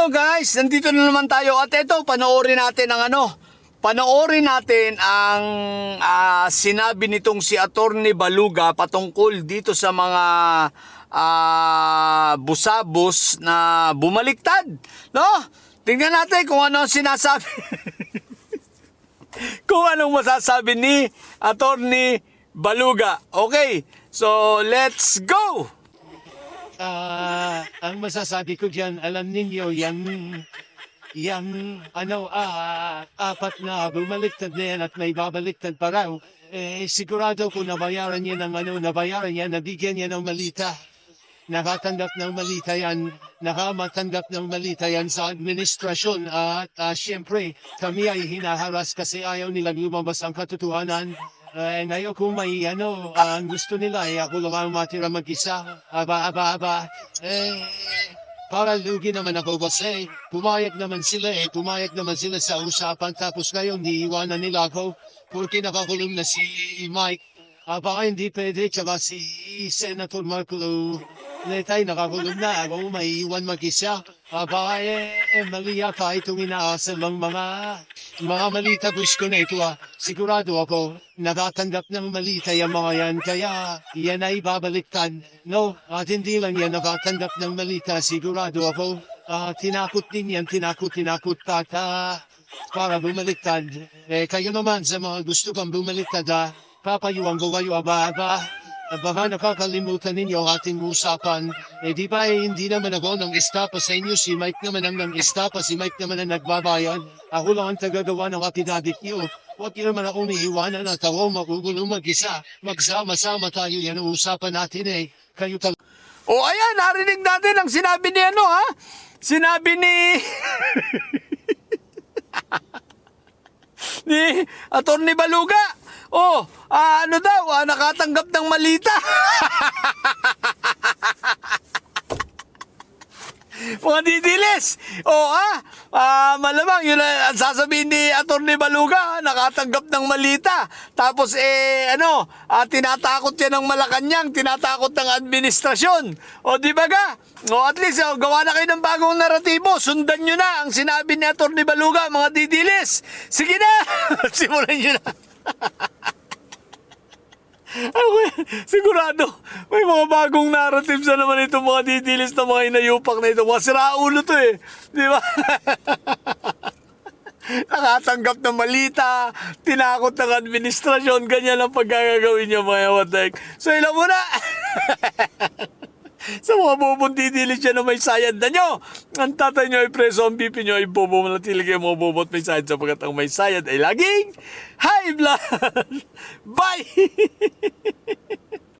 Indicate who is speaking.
Speaker 1: So guys, nandito na naman tayo at ito, panoorin natin ang sinabi nitong si Attorney Baluga patungkol dito sa mga busabos na bumaliktad, no? Tingnan natin kung ano ang sinasabi. Kung anong masasabi ni Attorney Baluga. Okay, so let's go!
Speaker 2: Ang masasabi ko dyan, alam ninyo, apat na bumaliktad na yan at may babaliktad pa raw. Sigurado ko nabayaran niya nabigyan niya ng malita. Nakatanggap ng malita yan, nakamatanggap ng malita yan sa administrasyon at siyempre kami ay hinaharas kasi ayaw nilang lumabas ang katotohanan. Ngayon kung may ang gusto nila ay ako lang ang matira mag-isa. Para lugi naman ako kasi pumayag naman sila sa usapan tapos ngayon iiwanan nila ako porque nakakulong na si Mike. Baka hindi pwede tsaka si Senator Marco Letay nakakulong na ako maiiwan mag-isa. Mali yata itong inaasal ng mga malita gusto na ito. Sigurado ako nakatanggap ng malita yung mga yan kaya yan ay babaliktad. No, at hindi lang yan nakatanggap ng malita sigurado ako. Tinakot din yan, tinakot para bumaliktad. Kayo naman sa mga gusto kang bumaliktad papayuan ko kayo baka nakakalimutan ninyo ang ating usapan. Di ba hindi naman ako nang estapa sa inyo, si Mike naman ang nang estapa, si Mike naman ang nagbabayad. Ako lang ang tagagawa ng apidabit niyo. Huwag niyo naman ako iiwanan at ako magugulo mag-isa. Magsama-sama tayo, yan ang usapan natin Kayo
Speaker 1: O ayan, narinig natin ang sinabi ni Sinabi ni ni Attorney Baluga. Nakatanggap ng malita. Mga didilis. Malamang yun ang sasabihin ni Attorney Baluga, nakatanggap ng malita. Tapos tinatakot yan ng Malacanang, tinatakot ng administrasyon. Di ba ga? At least gawa na kayo ng bagong naratibo. Sundan nyo na ang sinabi ni Attorney Baluga, mga didilis. Sige na. Simulan nyo na. Sigurado, may mga bagong narratives na naman itong mga didilis na mga inayupak na ito. Mga siraulo to Di ba? Nakatanggap ng malita, tinakot ng administrasyon, ganyan ang pagkagawin niya mga watek. So ilan muna? Sa mga bobong didilis yan na may sayad na nyo. Ang tatay nyo ay preso, ang pipi nyo ay bobo. Manatili kayo mga bobo at may sayad sapagkat ang may sayad ay laging high blood. Bye!